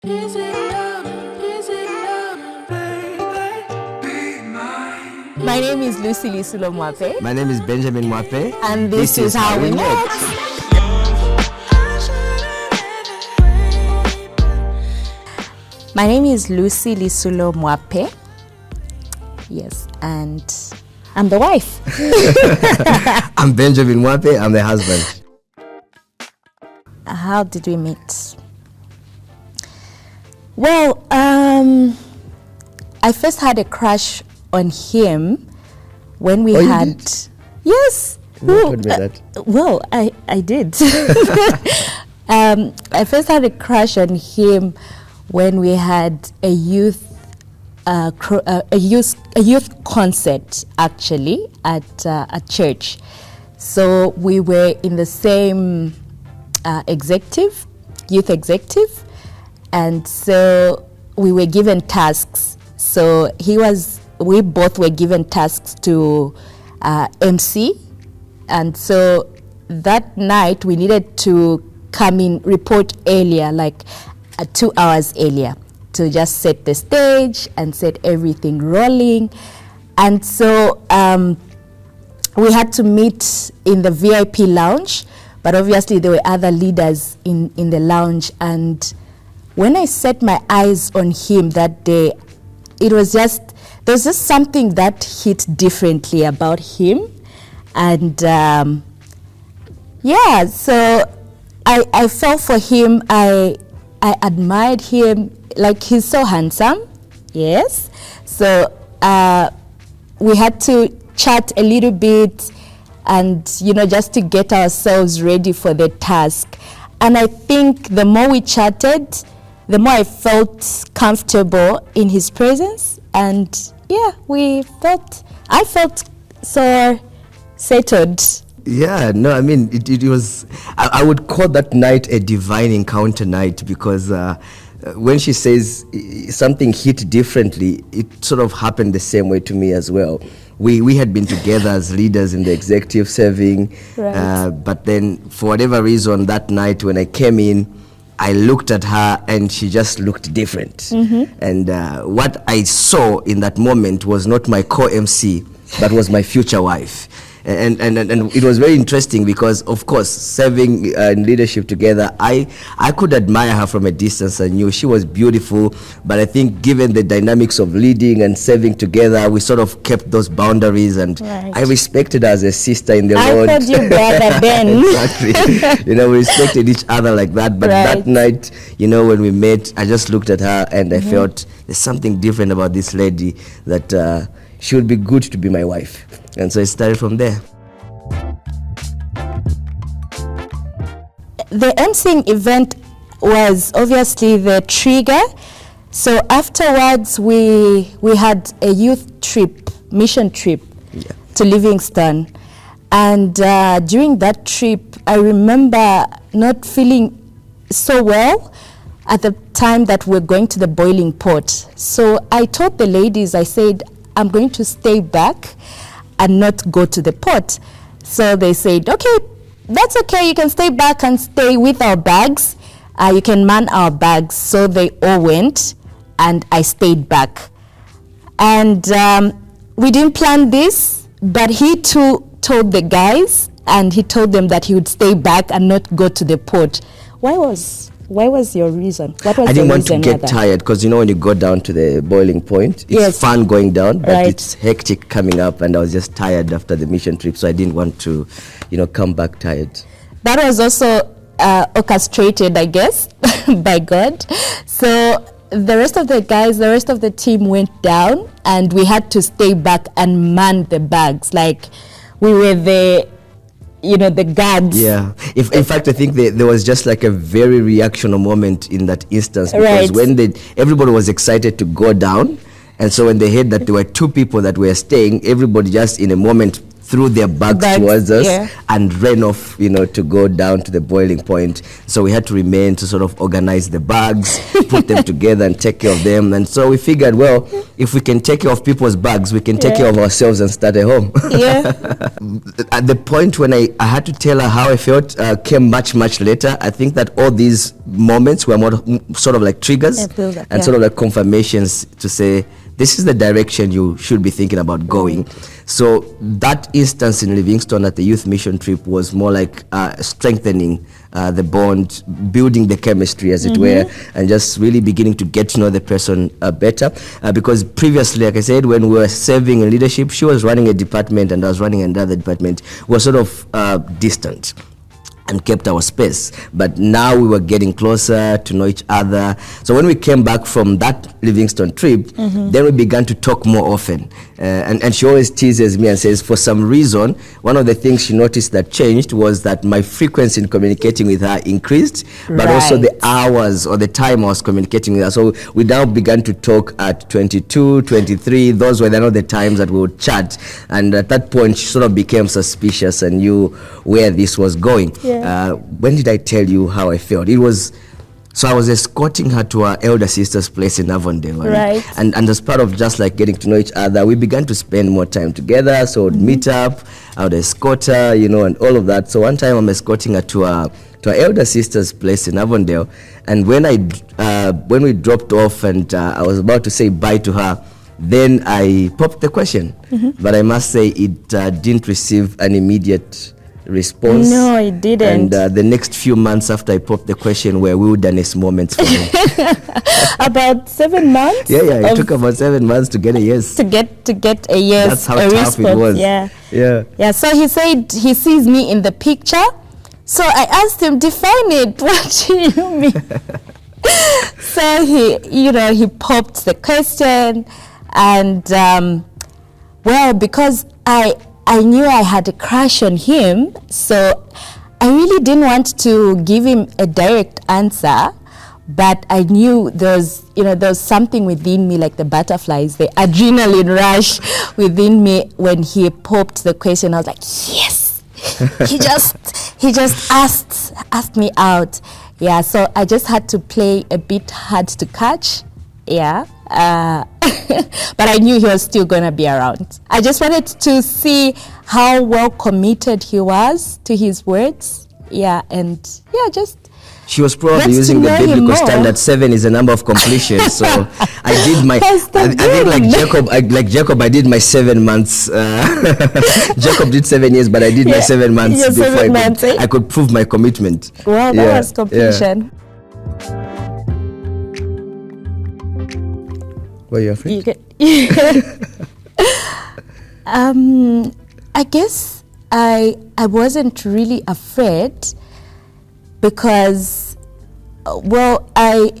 Is it love? Is it love? Baby, be mine. My name is Lisulo Mwape. My name is Benjamin Mwape. And this is how we met. My name is Lisulo Mwape. Yes, and I'm the wife. I'm Benjamin Mwape. I'm the husband. How did we meet? Well, I first had a crush on him when we had. You did? Yes. Who told me that? Well, I did. I first had a crush on him when we had a youth concert, actually, at a church. So we were in the same youth executive, and so we were given tasks. So we both were given tasks to MC, and so that night we needed to come in, report earlier, like 2 hours earlier, to just set the stage and set everything rolling. And so we had to meet in the VIP lounge, but obviously there were other leaders in the lounge. And when I set my eyes on him that day, there's just something that hit differently about him. And so I fell for him. I admired him. Like, he's so handsome. Yes. So we had to chat a little bit, and just to get ourselves ready for the task. And I think the more we chatted, the more I felt comfortable in his presence. And I felt so settled. Yeah, no, I mean, it was, I would call that night a divine encounter night, because when she says something hit differently, it sort of happened the same way to me as well. We had been together as leaders in the executive serving, right. But then for whatever reason that night when I came in, I looked at her and she just looked different. Mm-hmm. And what I saw in that moment was not my co-MC, but was my future wife. And it was very interesting because, of course, serving in leadership together, I could admire her from a distance. I knew she was beautiful, but I think given the dynamics of leading and serving together, we sort of kept those boundaries, and right. I respected her as a sister in the Lord. I thought you brother Ben. Exactly. We respected each other like that. But right. that night, when we met, I just looked at her and I felt there's something different about this lady that she would be good to be my wife. And so it started from there. The emceeing event was obviously the trigger. So afterwards, we had a youth trip, mission trip, to Livingston. And during that trip, I remember not feeling so well at the time that we're going to the boiling pot. So I told the ladies, I said, I'm going to stay back and not go to the pot. So they said, okay, that's okay, you can stay back and stay with our bags. You can man our bags. So they all went and I stayed back. And we didn't plan this, but he too told the guys, and he told them that he would stay back and not go to the pot. Why was your reason? What was I didn't the want to reason, get rather? tired, because when you go down to the boiling point, it's Yes. fun going down, but Right. it's hectic coming up, and I was just tired after the mission trip, so I didn't want to, come back tired. That was also orchestrated, I guess, by God. So the rest of the team went down, and we had to stay back and man the bags. Like, we were the guards. Yeah. In fact, I think there was just like a very reactional moment in that instance, because Right. when everybody was excited to go down, and so when they heard that there were 2 people that were staying, everybody just in a moment threw their bags Bags, towards us yeah. and ran off, to go down to the boiling point. So we had to remain to sort of organize the bags, put them together and take care of them. And so we figured, well, if we can take care of people's bags, we can take care of ourselves and start a home. Yeah. At the point when I had to tell her how I felt came much, much later. I think that all these moments were more sort of like triggers and sort of like confirmations to say, this is the direction you should be thinking about going. So that instance in Livingstone at the youth mission trip was more like strengthening the bond, building the chemistry, as it were, and just really beginning to get to know the person better. Because previously, like I said, when we were serving in leadership, she was running a department and I was running another department. We were sort of distant and kept our space, but now we were getting closer to know each other. So when we came back from that Livingstone trip, then we began to talk more often. And she always teases me and says, for some reason, one of the things she noticed that changed was that my frequency in communicating with her increased, but also the hours or the time I was communicating with her. So we now began to talk at 22, 23. Those were the times that we would chat. And at that point, she sort of became suspicious and knew where this was going. When did I tell you how I felt? So I was escorting her to her elder sister's place in Avondale. Right. And as part of just like getting to know each other, we began to spend more time together. So we'd meet up, I would escort her, and all of that. So one time I'm escorting her to her elder sister's place in Avondale. And when we dropped off and I was about to say bye to her, then I popped the question. But I must say it didn't receive an immediate response. No, it didn't. And the next few months after I popped the question were wilderness moments for me. About 7 months? Yeah, it took about 7 months to get a yes. To get a yes. That's how a tough response. it was. Yeah, so he said he sees me in the picture. So I asked him, define it. What do you mean? So he popped the question and because I knew I had a crush on him, so I really didn't want to give him a direct answer, but I knew there was something within me, like the butterflies, the adrenaline rush within me when he popped the question. I was like, yes, he just asked me out. Yeah, so I just had to play a bit hard to catch. Yeah. But I knew he was still going to be around. I just wanted to see how well committed he was to his words. Yeah, and just... She was probably using the biblical standard. 7 is a number of completion. So I did my... I think like Jacob, I did my 7 months. Jacob did 7 years, but I did my 7 months before I could prove my commitment. Well, that was completion. Were you afraid? I guess I wasn't really afraid because, I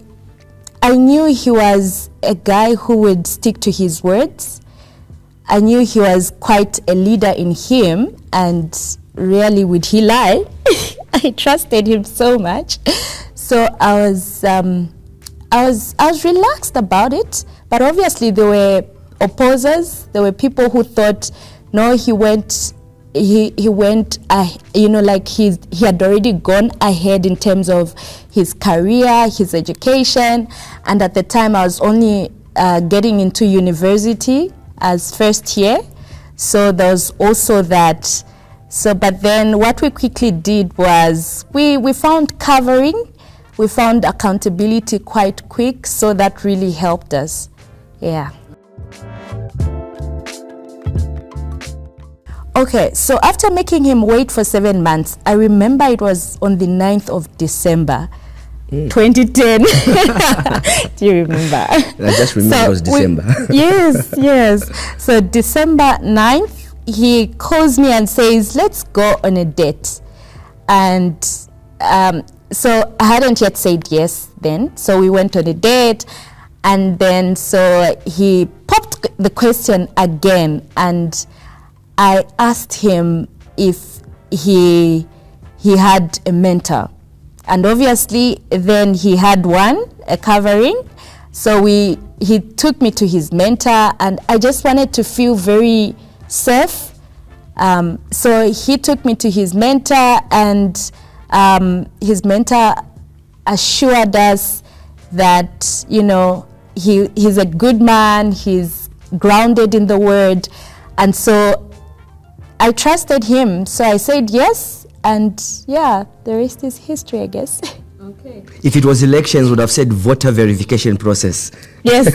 knew he was a guy who would stick to his words. I knew he was quite a leader in him, and rarely would he lie. I trusted him so much, so I was relaxed about it. But obviously there were opposers. There were people who thought, no, he went, he had already gone ahead in terms of his career, his education. And at the time I was only getting into university as first year. So there was also that. So, but then what we quickly did was we found covering. We found accountability quite quick. So that really helped us. Yeah. Okay, so after making him wait for 7 months, I remember it was on the 9th of December, 2010. Do you remember? I just remember it was December. Yes. So December 9th, he calls me and says, let's go on a date. And so I hadn't yet said yes then. So we went on a date. And then so he popped the question again, and I asked him if he had a mentor. And obviously then he had one, a covering. So he took me to his mentor, and I just wanted to feel very safe So he took me to his mentor, and his mentor assured us that, you know, he's a good man, he's grounded in the word. And so I trusted him. So I said yes, and yeah, the rest is history, I guess. Okay. If it was elections, would have said voter verification process. Yes,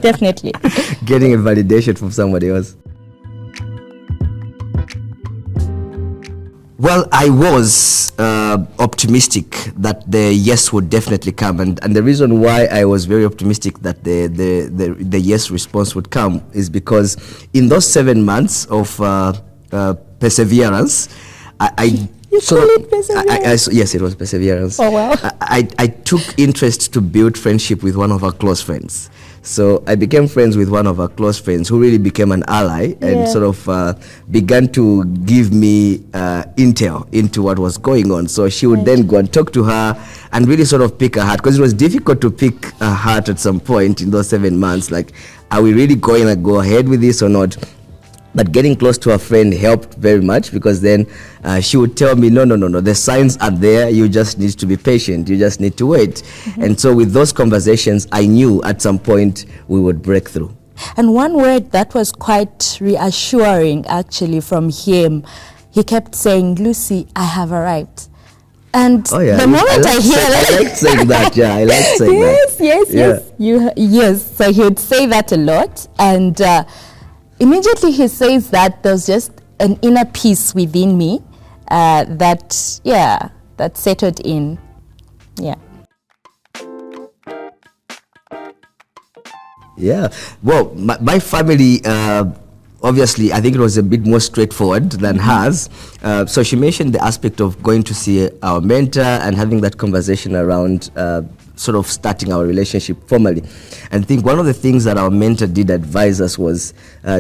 definitely. Getting a validation from somebody else. Well, I was optimistic that the yes would definitely come, and the reason why I was very optimistic that the yes response would come is because in those 7 months of perseverance, yes, it was perseverance. Oh, wow. I took interest to build friendship with one of our close friends. So I became friends with one of our close friends who really became an ally and sort of began to give me intel into what was going on. So she would then go and talk to her and really sort of pick her heart, because it was difficult to pick her heart at some point in those 7 months. Like, are we really going to go ahead with this or not? But getting close to a friend helped very much, because then she would tell me, no, the signs are there. You just need to be patient. You just need to wait. And so with those conversations, I knew at some point we would break through. And one word that was quite reassuring actually from him, he kept saying, "Lucy, I have arrived." And the moment I hear that, I like saying that. Yeah, I like saying that. Yes. So he would say that a lot, and immediately he says that there's just an inner peace within me that settled in. Yeah. Yeah. Well, my family, obviously, I think it was a bit more straightforward than hers. So she mentioned the aspect of going to see our mentor and having that conversation around sort of starting our relationship formally. And I think one of the things that our mentor did advise us was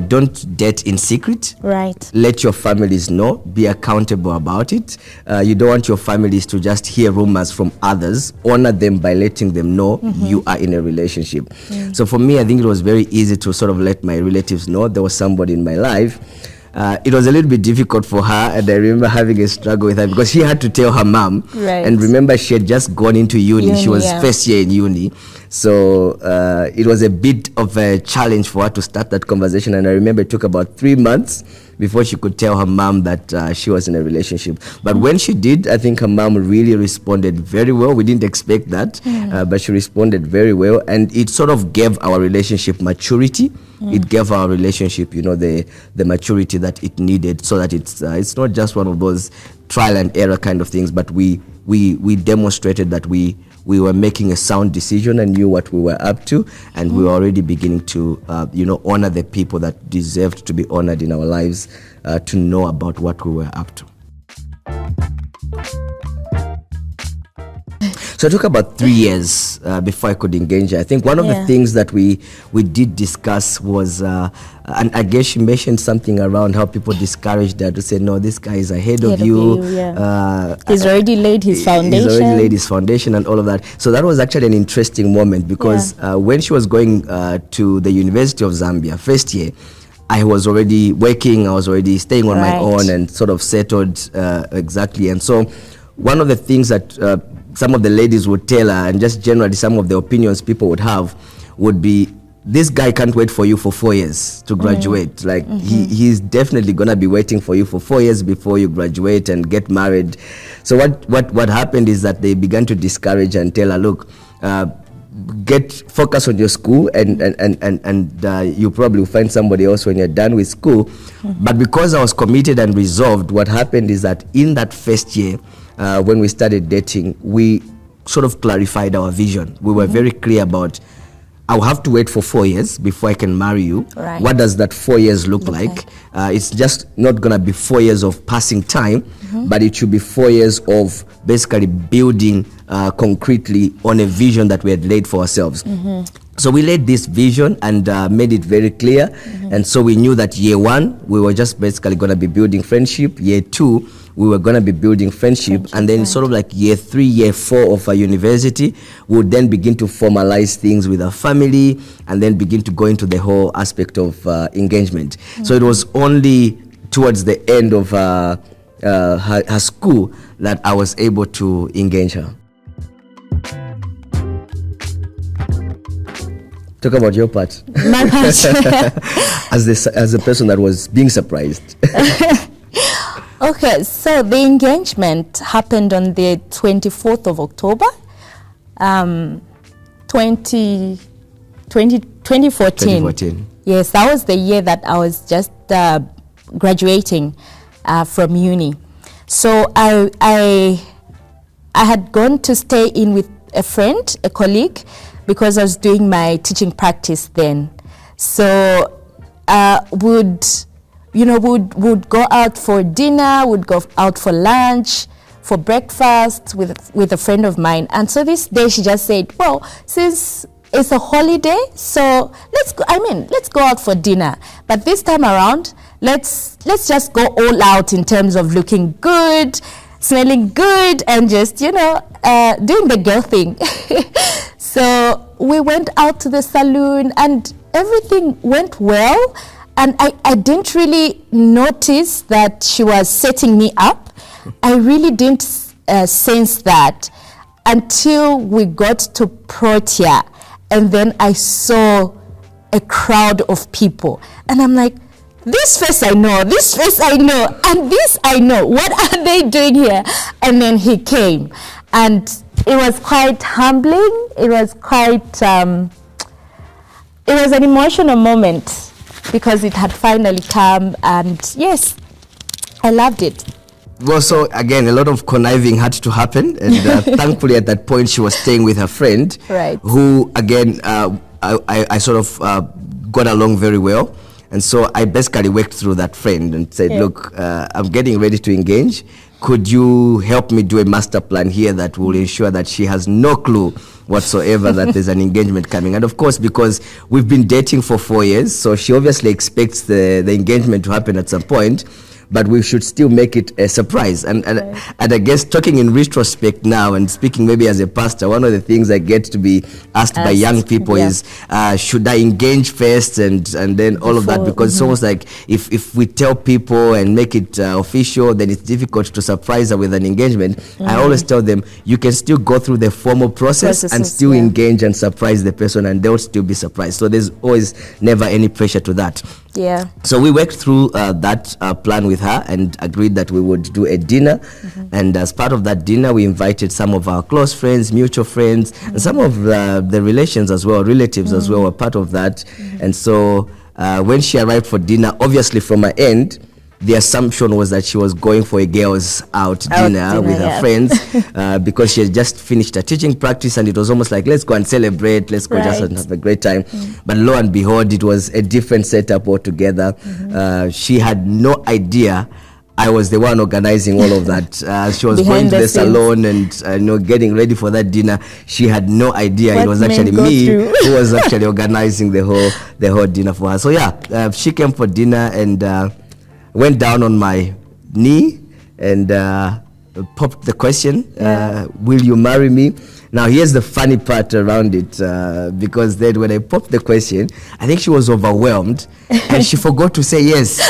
don't date in secret. Right. Let your families know. Be accountable about it. You don't want your families to just hear rumors from others. Honor them by letting them know you are in a relationship. So for me, I think it was very easy to sort of let my relatives know there was somebody in my life. It was a little bit difficult for her, and I remember having a struggle with her because she had to tell her mom. Right. And remember, she had just gone into uni. She was first year in uni. So it was a bit of a challenge for her to start that conversation. And I remember it took about 3 months before she could tell her mom that she was in a relationship. But when she did, I think her mom really responded very well. We didn't expect that, but she responded very well. And it sort of gave our relationship maturity. It gave our relationship, the maturity that it needed, so that it's not just one of those trial and error kind of things, but we demonstrated that we were making a sound decision and knew what we were up to, and we were already beginning to honor the people that deserved to be honored in our lives, to know about what we were up to. So I took about 3 years before I could engage her. I think one of the things that we did discuss was, and I guess she mentioned something around how people discouraged her to say, no, this guy is ahead of you. He's already laid his foundation. He's already laid his foundation and all of that. So that was actually an interesting moment, because when she was going to the University of Zambia, first year, I was already working, I was already staying on my own and sort of settled exactly. And so one of the things that some of the ladies would tell her, and just generally some of the opinions people would have, would be, this guy can't wait for you for 4 years to graduate. Like, he's definitely gonna be waiting for you for 4 years before you graduate and get married. So what happened is that they began to discourage and tell her, look, focus on your school, and you probably will find somebody else when you're done with school. But because I was committed and resolved, what happened is that in that first year, when we started dating, we sort of clarified our vision. We were very clear about, I'll have to wait for 4 years before I can marry you. Right. What does that 4 years look like? It's just not going to be 4 years of passing time, but it should be 4 years of basically building concretely on a vision that we had laid for ourselves. So we laid this vision and made it very clear. And so we knew that year 1, we were just basically going to be building friendship. Year 2, we were going to be building friendship, and then sort of like year 3, year 4 of our university, we would then begin to formalize things with our family, and then begin to go into the whole aspect of engagement. So it was only towards the end of her school that I was able to engage her. Talk about your part. My part. as a person that was being surprised. Okay, so the engagement happened on the 24th of October, 2014. Yes, that was the year that I was just graduating from uni. So I had gone to stay in with a friend, a colleague, because I was doing my teaching practice then. So would go out for dinner, would go out for lunch, for breakfast with a friend of mine. And so this day she just said, well, since it's a holiday, so let's go out for dinner. But this time around, let's just go all out in terms of looking good, smelling good, and just, doing the girl thing. So we went out to the saloon and everything went well. And I didn't really notice that she was setting me up. I really didn't sense that until we got to Protea. And then I saw a crowd of people. And I'm like, this face I know, and this I know. What are they doing here? And then he came. And it was quite humbling. It was quite, it was an emotional moment, because it had finally come, and yes, I loved it. Well, so again, a lot of conniving had to happen, and thankfully at that point she was staying with her friend, right, who again, I sort of got along very well. And so I basically worked through that friend and said, look, I'm getting ready to engage. Could you help me do a master plan here that will ensure that she has no clue whatsoever that there's an engagement coming? And of course, because we've been dating for 4 years, so she obviously expects the engagement to happen at some point, but we should still make it a surprise. And I guess, talking in retrospect now and speaking maybe as a pastor, one of the things I get to be asked by young people is, should I engage first and then all of that? Because it's almost like if we tell people and make it official, then it's difficult to surprise her with an engagement. I always tell them, you can still go through the formal process and still engage and surprise the person, and they'll still be surprised. So there's always never any pressure to that. Yeah. So we worked through that plan with her and agreed that we would do a dinner. And as part of that dinner, we invited some of our close friends, mutual friends, and some of the relations as well, relatives as well, were part of that. And so when she arrived for dinner, obviously from my end, the assumption was that she was going for a girls out dinner with her friends, because she had just finished her teaching practice, and it was almost like, let's go and celebrate, let's go just and have a great time. But lo and behold, it was a different setup altogether. She had no idea I was the one organizing all of that. She was going to the salon and getting ready for that dinner. She had no idea it was actually me who was actually organizing the whole dinner for her. So yeah, she came for dinner and went down on my knee and popped the question, will you marry me? Now, here's the funny part around it, because then when I popped the question, I think she was overwhelmed and she forgot to say yes.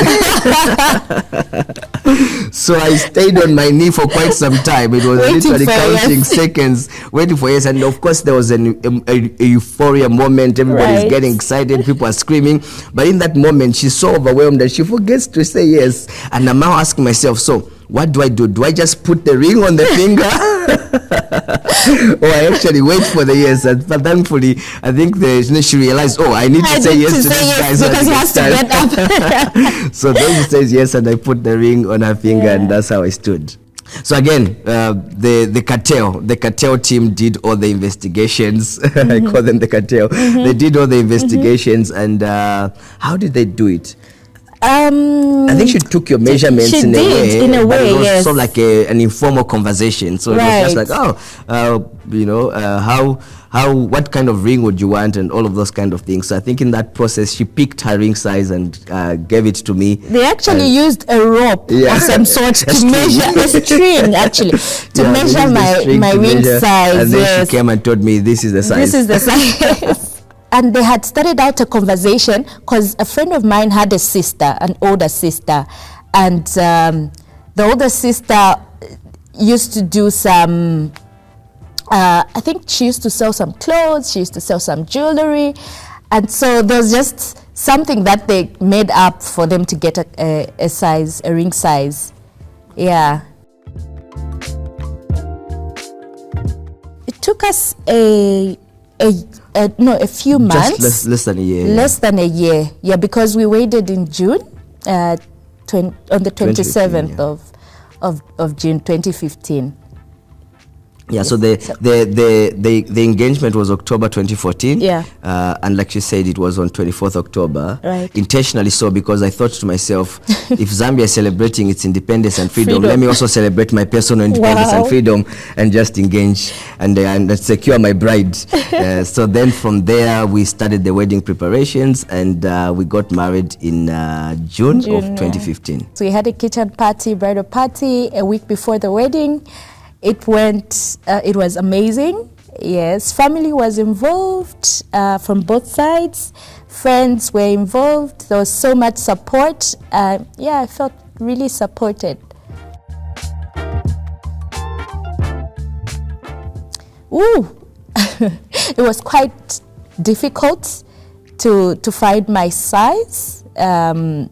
So I stayed on my knee for quite some time. It was literally counting seconds, waiting for yes. And of course, there was a euphoria moment. Everybody's getting excited. People are screaming. But in that moment, she's so overwhelmed that she forgets to say yes. And I'm now asking myself, so what do? Do I just put the ring on the finger? Or I actually wait for the yes? But thankfully, I think she realized, I need to say yes to this guy. Because he has to get up. So then she says yes, and I put the ring on her finger, and that's how I stood. So again, the cartel team did all the investigations. I call them the cartel. They did all the investigations, and how did they do it? I think she took your measurements in a way, but it was sort of like an informal conversation. So it was just like, what kind of ring would you want, and all of those kind of things. So I think in that process, she picked her ring size and gave it to me. They actually used a rope of some sort to measure a string, actually, to measure my ring size. And then she came and told me, this is the size. This is the size. And they had started out a conversation because a friend of mine had a sister, an older sister, and the older sister used to do some, I think she used to sell some clothes, she used to sell some jewelry, and so there was just something that they made up for them to get a ring size. Yeah. It took us a few months. Just less than a year. Less than a year, yeah, because we waited in June, on the 27th of June 2015. Yeah, Yes. so the engagement was October 2014. Yeah. And like you said, it was on 24th October. Right. Intentionally so, because I thought to myself, if Zambia is celebrating its independence and freedom, let me also celebrate my personal independence and freedom and just engage and secure my bride. So then from there, we started the wedding preparations, and we got married in June of 2015. So we had a kitchen party, bridal party, a week before the wedding. It was amazing. Yes, family was involved from both sides. Friends were involved. There was so much support. I felt really supported. It was quite difficult to find my size. I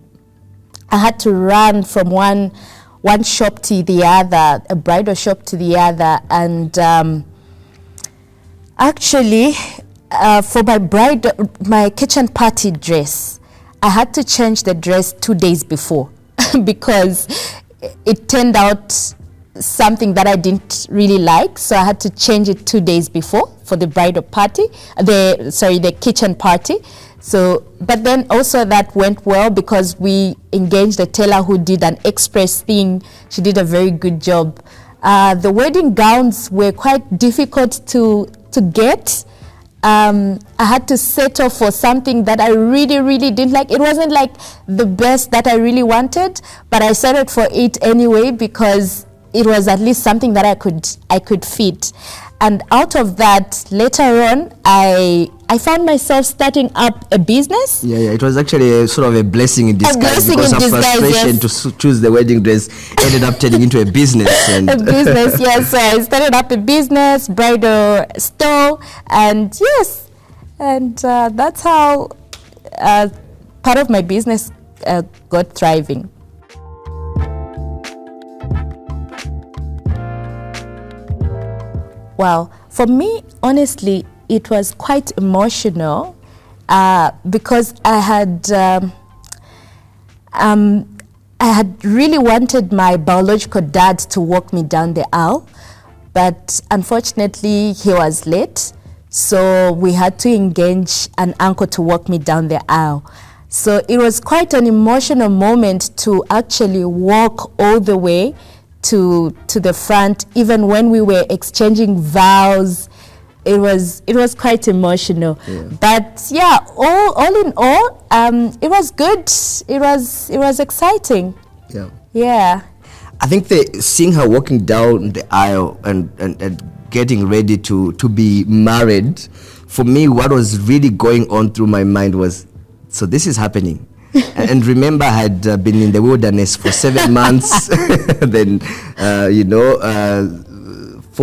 had to run from one shop to the other, a bridal shop to the other, and actually for my kitchen party dress, I had to change the dress 2 days before because it turned out something that I didn't really like, so I had to change it 2 days before for the bridal party, the kitchen party. So, but then also that went well because we engaged a tailor who did an express thing. She did a very good job. The wedding gowns were quite difficult to get. I had to settle for something that I really, really didn't like. It wasn't like the best that I really wanted, but I settled for it anyway because it was at least something that I could fit. And out of that, later on, I found myself starting up a business. Yeah, it was actually sort of a blessing in disguise because her frustration to choose the wedding dress ended up turning into a business. And a business, yes. So I started up a business, bridal store, and yes, and that's how part of my business got thriving. Wow, for me, honestly, it was quite emotional because I had really wanted my biological dad to walk me down the aisle, but unfortunately he was late, so we had to engage an uncle to walk me down the aisle. So it was quite an emotional moment to actually walk all the way to the front. Even when we were exchanging vows, it was quite emotional. Yeah. But yeah, all in all, it was good. It was exciting. Yeah. I think seeing her walking down the aisle and getting ready to be married, for me, what was really going on through my mind was, so this is happening. And remember, I had been in the wilderness for 7 months, then 4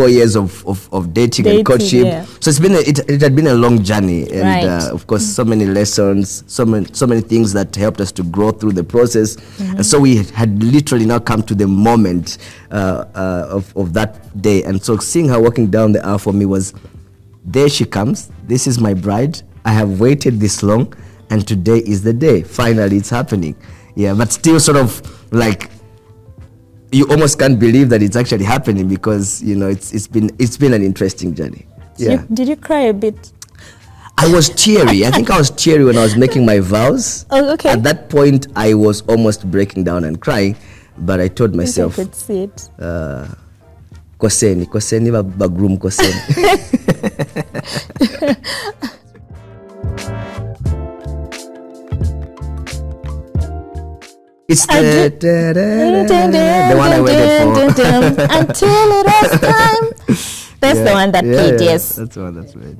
years of dating and courtship. Yeah. So it had been a long journey, and right. Of course, so many lessons, so many things that helped us to grow through the process. Mm-hmm. And so we had literally now come to the moment of that day. And so seeing her walking down the aisle for me was, there she comes. This is my bride. I have waited this long. And today is the day. Finally, it's happening. Yeah, but still sort of like, you almost can't believe that it's actually happening because, it's been an interesting journey. Yeah. Did you cry a bit? I was teary. I think I was teary when I was making my vows. Oh, okay. At that point, I was almost breaking down and crying, but I told myself, I could see it. Koseni bagrum koseni. It's the one I waited for. Until it was time. That's the one that played, yes. That's the one that's played.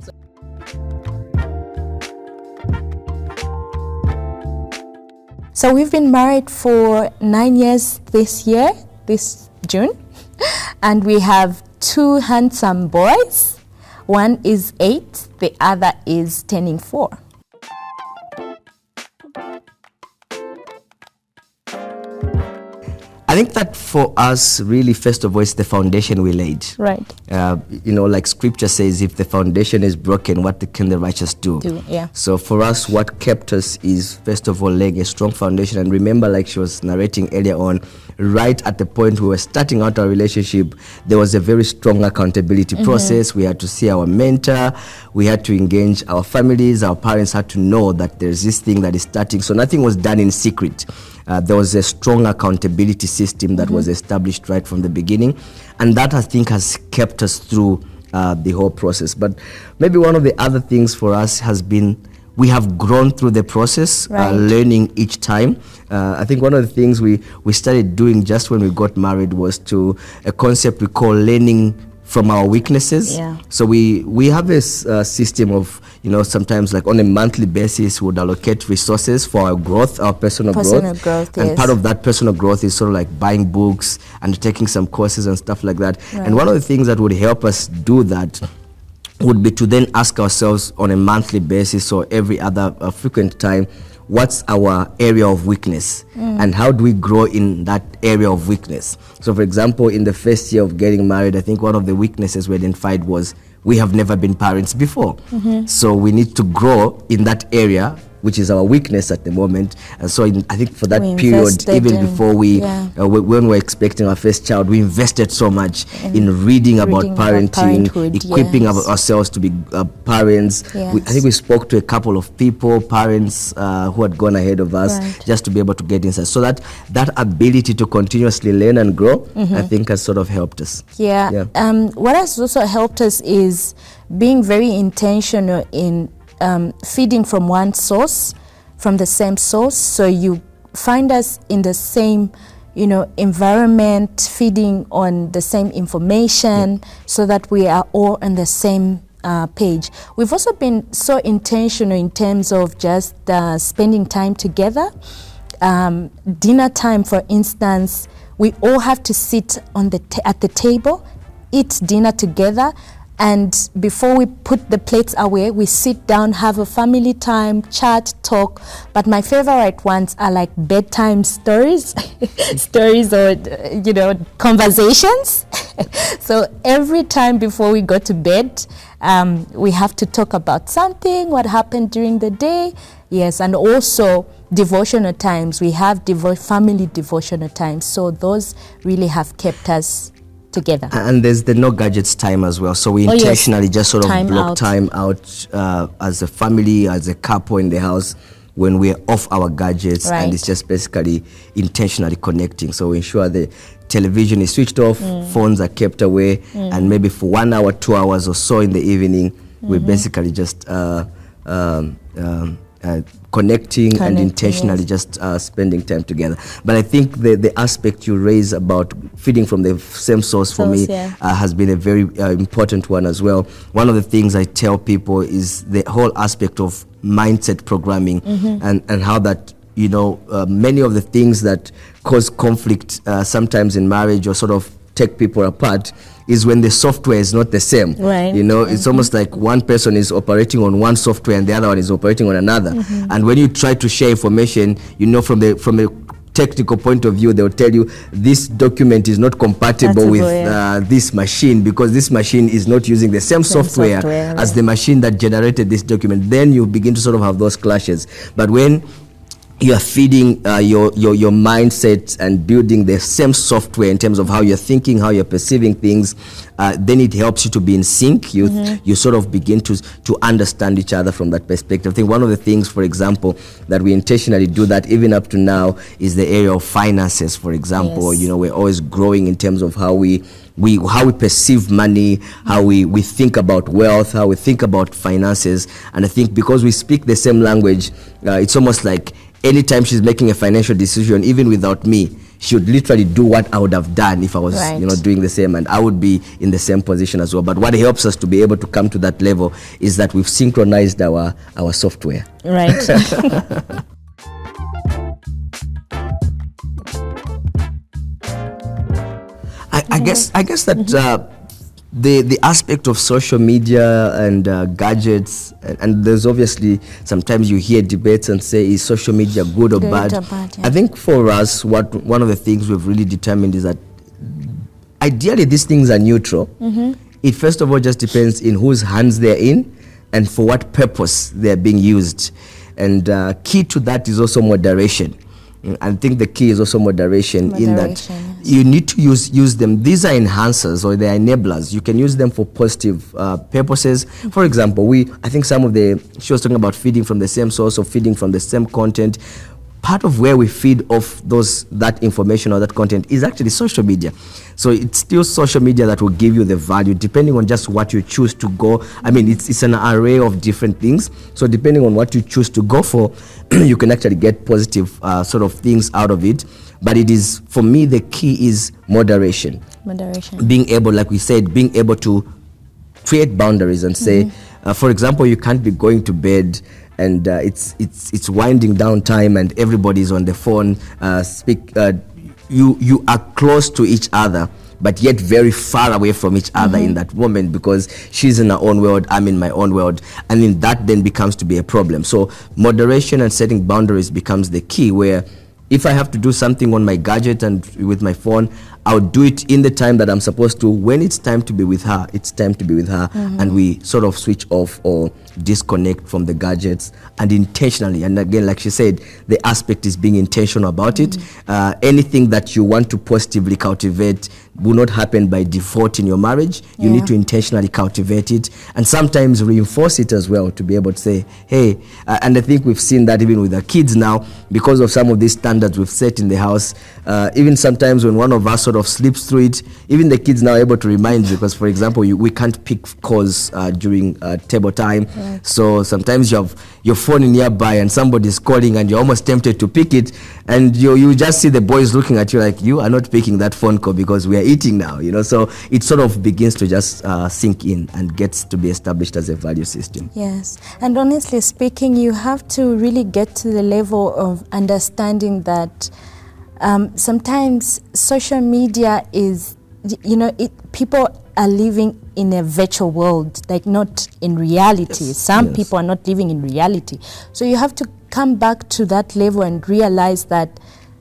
So we've been married for 9 years this June, and we have 2 handsome boys. One is 8, the other is turning 4. I think that for us, really, first of all, it's the foundation we laid. Right. Like scripture says, if the foundation is broken, what can the righteous do? Yeah. So for us, what kept us is, first of all, laying a strong foundation. And remember, like she was narrating earlier on, right at the point we were starting out our relationship, there was a very strong accountability process. We had to see our mentor. We had to engage our families. Our parents had to know that there's this thing that is starting. So nothing was done in secret. There was a strong accountability system that was established right from the beginning, and that I think has kept us through the whole process. But maybe one of the other things for us has been we have grown through the process, learning each time. I think one of the things we started doing just when we got married was to a concept we call learning from our weaknesses. Yeah. So we have this system of, sometimes like on a monthly basis, we would allocate resources for our growth, our personal growth. And part of that personal growth is sort of like buying books and taking some courses and stuff like that. Right. And one of the things that would help us do that would be to then ask ourselves on a monthly basis or every other frequent time, what's our area of weakness and how do we grow in that area of weakness? So for example, in the first year of getting married, I think one of the weaknesses we identified was we have never been parents before. So we need to grow in that area, which is our weakness at the moment. And so I think for that period, even before when we're expecting our first child, we invested so much in reading about parenting, equipping ourselves to be parents. I think we spoke to a couple of people, parents who had gone ahead of us, just to be able to get insight. So that ability to continuously learn and grow, I think has sort of helped us. What has also helped us is being very intentional in feeding from one source, from the same source. So you find us in the same, environment, feeding on the same information, so that we are all on the same page. We've also been so intentional in terms of just spending time together. Dinner time, for instance, we all have to sit on at the table, eat dinner together. And before we put the plates away, we sit down, have a family time, chat, talk. But my favorite ones are like bedtime stories, stories or, conversations. So every time before we go to bed, we have to talk about something, what happened during the day. Yes, and also devotional times. We have family devotional times. So those really have kept us together. And there's the no gadgets time as well. So we intentionally just sort of block time out as a family, as a couple in the house, when we're off our gadgets, and it's just basically intentionally connecting. So we ensure the television is switched off, phones are kept away, and maybe for 1 hour, 2 hours or so in the evening, we basically just connecting and intentionally just spending time together. But I think the aspect you raise about feeding from the same source for me has been a very important one as well. One of the things I tell people is the whole aspect of mindset programming and how that, many of the things that cause conflict sometimes in marriage or sort of take people apart is when the software is not the same. It's almost like one person is operating on one software and the other one is operating on another. And when you try to share information, from a technical point of view, they'll tell you this document is not compatible with this machine, because this machine is not using the same software as the machine that generated this document. Then you begin to sort of have those clashes. But when you are feeding your mindset and building the same software in terms of how you're thinking, how you're perceiving things, then it helps you to be in sync. You sort of begin to understand each other from that perspective. I think one of the things, for example, that we intentionally do that even up to now is the area of finances, for example. We're always growing in terms of how we perceive money, how we think about wealth, how we think about finances. And I think because we speak the same language, it's almost like anytime she's making a financial decision, even without me, she would literally do what I would have done if I was, doing the same, and I would be in the same position as well. But what helps us to be able to come to that level is that we've synchronized our software. Right. guess that the aspect of social media and gadgets, and there's obviously sometimes you hear debates and say, is social media good or bad? Yeah. I think for us, one of the things we've really determined is that ideally these things are neutral. It first of all just depends in whose hands they're in and for what purpose they're being used. And key to that is also moderation. I think the key is also moderation in that Moderation, yes. you need to use them. These are enhancers or they're enablers. You can use them for positive purposes. For example, I think she was talking about feeding from the same source or feeding from the same content. Part of where we feed off that information or that content is actually social media. So it's still social media that will give you the value depending on just what you choose to go. I mean, it's an array of different things. So depending on what you choose to go for, you can actually get positive sort of things out of it. But it is, for me, the key is moderation. Moderation. Being able, like we said, being able to create boundaries and say, for example, you can't be going to bed and it's winding down time and everybody's on the phone. You are close to each other, but yet very far away from each other in that moment, because she's in her own world, I'm in my own world, and then that then becomes to be a problem. So moderation and setting boundaries becomes the key, where if I have to do something on my gadget and with my phone, I'll do it in the time that I'm supposed to. When it's time to be with her, it's time to be with her. And we sort of switch off or disconnect from the gadgets, and intentionally. And again, like she said, the aspect is being intentional about it. Anything that you want to positively cultivate will not happen by default in your marriage. You need to intentionally cultivate it and sometimes reinforce it as well, to be able to say, hey, and I think we've seen that even with our kids now, because of some of these standards we've set in the house. Even sometimes when one of us sort of slips through it, even the kids now are able to remind, because for example, we can't pick calls during table time. So sometimes you have your phone nearby and somebody's calling and you're almost tempted to pick it, and you just see the boys looking at you like, you are not picking that phone call because we are eating now, so it sort of begins to just sink in and gets to be established as a value system. Yes, and honestly speaking, you have to really get to the level of understanding that sometimes social media is, people are living in a virtual world, like not in reality. Some people are not living in reality. So you have to come back to that level and realize that,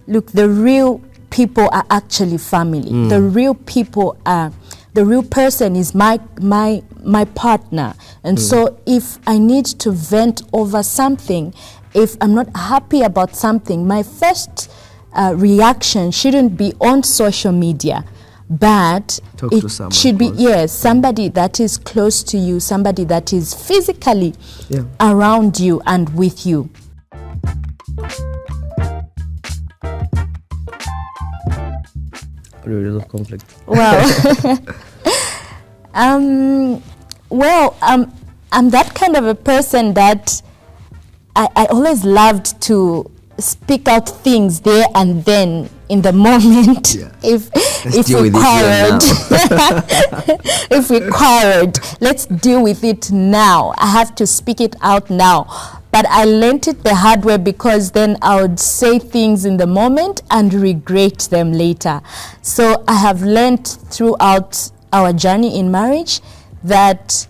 look, the real people are actually family. The real people are, the real person is my partner. And so if I need to vent over something, if I'm not happy about something, my first reaction shouldn't be on social media, but it should be somebody that is close to you, somebody that is physically around you and with you. Areas of conflict. Well, I'm that kind of a person that I always loved to speak out things there and then in the moment. If we quarreled, if we quarreled, let's deal with it now. I have to speak it out now. But I learned it the hard way, because then I would say things in the moment and regret them later. So I have learned throughout our journey in marriage that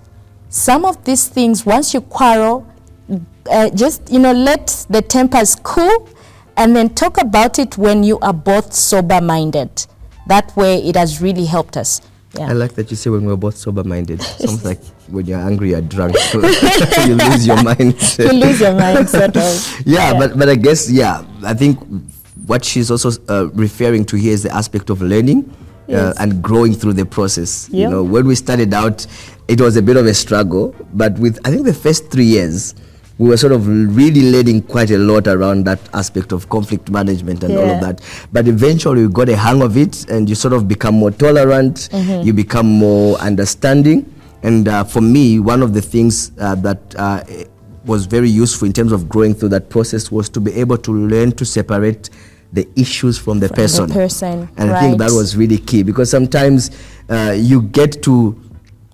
some of these things, once you quarrel, just let the tempers cool and then talk about it when you are both sober-minded. That way it has really helped us. I like that you say when we're both sober-minded. Sounds like when you're angry, you're drunk. You lose your mind. You lose your mind, sort of. But I guess, I think what she's also referring to here is the aspect of learning and growing through the process. When we started out, it was a bit of a struggle, but with, I think, the first 3 years, we were sort of really learning quite a lot around that aspect of conflict management and all of that. But eventually we got a hang of it, and you sort of become more tolerant, you become more understanding. And for me, one of the things that was very useful in terms of growing through that process was to be able to learn to separate the issues from the person. And I think that was really key, because sometimes you get to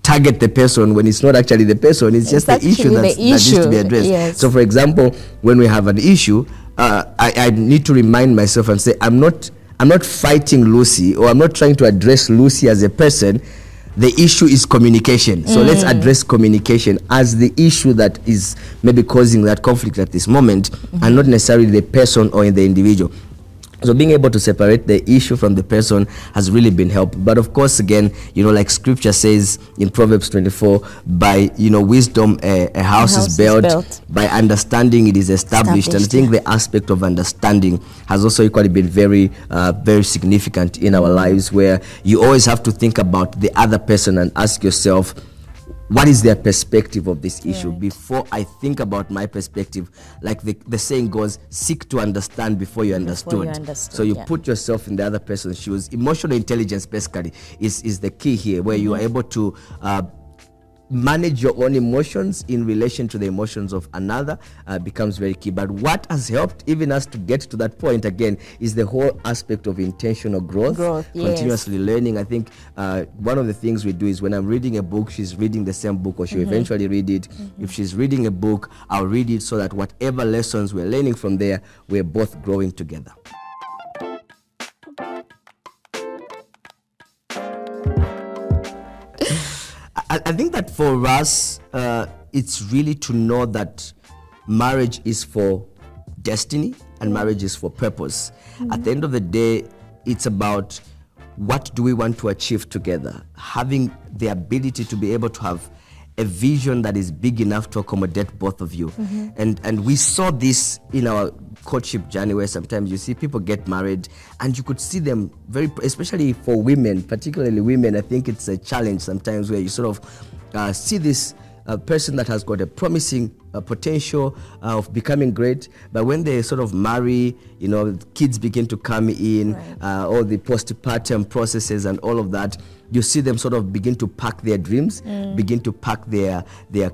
target the person when it's not actually the person, it's just the issue that needs to be addressed. So for example, when we have an issue, I need to remind myself and say, I'm I'm not fighting Lucy, or I'm not trying to address Lucy as a person. The issue is communication. So let's address communication as the issue that is maybe causing that conflict at this moment, and not necessarily the person or in the individual. So being able to separate the issue from the person has really been helpful. But of course, again, like scripture says in Proverbs 24, by, wisdom, a house is built. By understanding it is established. And I think the aspect of understanding has also equally been very, very significant in our lives, where you always have to think about the other person and ask yourself, what is their perspective of this issue? Before I think about my perspective, like the saying goes, seek to understand before you understood. So you put yourself in the other person's shoes. Emotional intelligence basically is the key here, where you are able to manage your own emotions in relation to the emotions of another, becomes very key. But what has helped even us to get to that point again is the whole aspect of intentional growth, continuously learning. I think one of the things we do is, when I'm reading a book, she's reading the same book, or she'll eventually read it. If she's reading a book, I'll read it, so that whatever lessons we're learning from there, we're both growing together. I think that for us, it's really to know that marriage is for destiny and marriage is for purpose. At the end of the day, it's about what do we want to achieve together. Having the ability to be able to have a vision that is big enough to accommodate both of you. And we saw this in our courtship journey, where sometimes you see people get married and you could see them especially for women, particularly women, I think it's a challenge sometimes, where you sort of see this person that has got a promising potential of becoming great, but when they sort of marry, kids begin to come in, all the postpartum processes and all of that, you see them sort of begin to pack their dreams, begin to pack their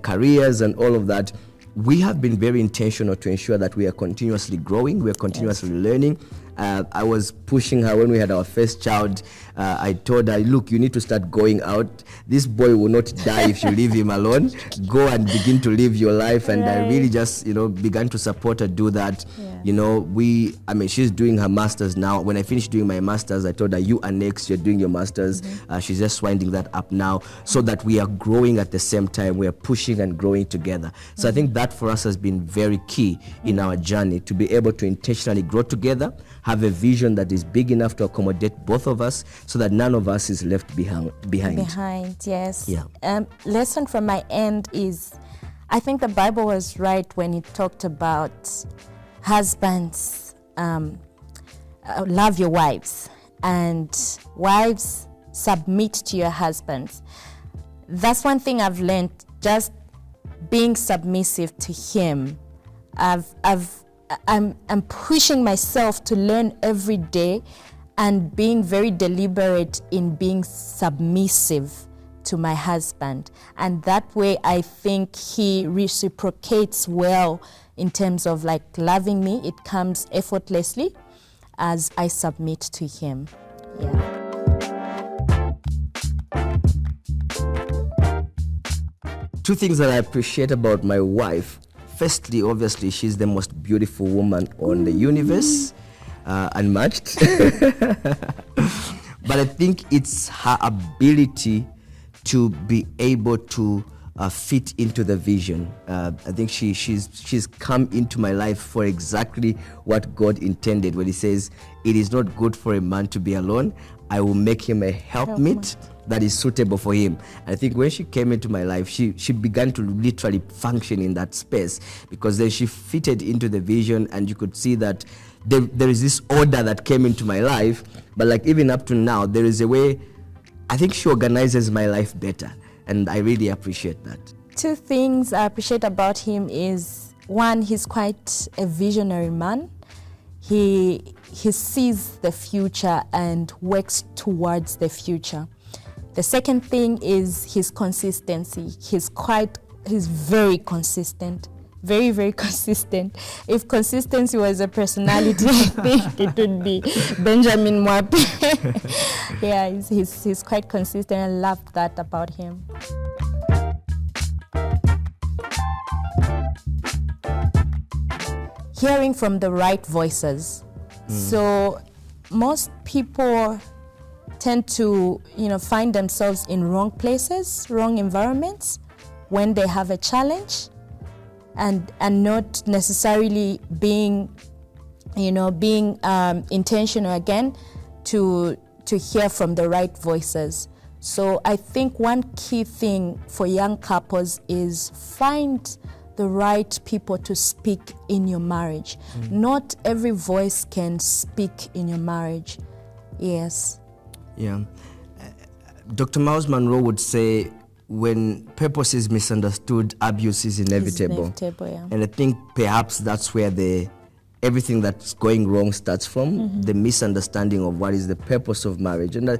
careers and all of that. We have been very intentional to ensure that we are continuously growing, we are continuously learning. I was pushing her when we had our first child. I told her, look, you need to start going out. This boy will not die if you leave him alone. Go and begin to live your life. And I really just, began to support her do that. She's doing her master's now. When I finished doing my master's, I told her, you are next, you're doing your master's. She's just winding that up now, so that we are growing at the same time. We are pushing and growing together. So I think that for us has been very key in our journey, to be able to intentionally grow together, have a vision that is big enough to accommodate both of us, so that none of us is left behind. Yes. Lesson from my end is, I think the Bible was right when it talked about husbands, love your wives, and wives, submit to your husbands. That's one thing I've learned, just being submissive to him. I'm pushing myself to learn every day, and being very deliberate in being submissive to my husband. And that way, I think he reciprocates well in terms of like loving me. It comes effortlessly as I submit to him. Two things that I appreciate about my wife. Firstly, obviously, she's the most beautiful woman on the universe, unmatched. But I think it's her ability to be able to fit into the vision. I think she's come into my life for exactly what God intended, when he says, it is not good for a man to be alone. I will make him a helpmeet that is suitable for him. And I think when she came into my life, she began to literally function in that space, because then she fitted into the vision, and you could see that there is this order that came into my life. But like even up to now, there is a way, I think she organizes my life better, and I really appreciate that. Two things I appreciate about him is, one, he's quite a visionary man. He sees the future and works towards the future. The second thing is his consistency. He's very consistent. Very, very consistent. If consistency was a personality, I think it would be Benjamin Mwape. He's quite consistent. I love that about him. Hearing from the right voices. So most people tend to, find themselves in wrong places, wrong environments when they have a challenge, and not necessarily being intentional again to hear from the right voices. So I think one key thing for young couples is find the right people to speak in your marriage. Not every voice can speak in your marriage. Yes. Yeah. Dr. Miles Monroe would say, when purpose is misunderstood, abuse is inevitable. Yeah. And I think perhaps that's where everything that's going wrong starts from, the misunderstanding of what is the purpose of marriage. And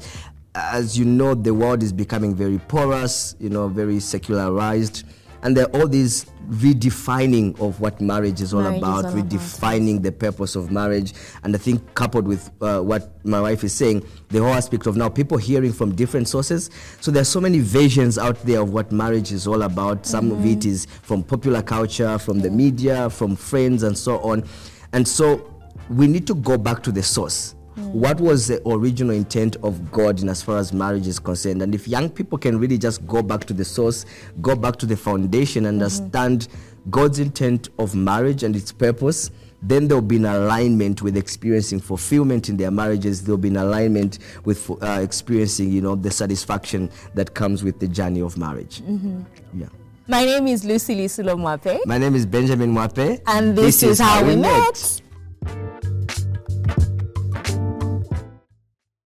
as you know, the world is becoming very porous, very secularized. And there are all these redefining of what marriage is all about, redefining the purpose of marriage. And I think coupled with what my wife is saying, the whole aspect of now people hearing from different sources. So there are so many versions out there of what marriage is all about. Some of it is from popular culture, from the media, from friends, and so on. And so we need to go back to the source. What was the original intent of God in as far as marriage is concerned? And if young people can really just go back to the source, go back to the foundation, understand God's intent of marriage and its purpose, then there'll be an alignment with experiencing fulfillment in their marriages. There'll be an alignment with experiencing, the satisfaction that comes with the journey of marriage. Yeah. My name is Lisulo Mwape. My name is Benjamin Mwape. And this is how we met.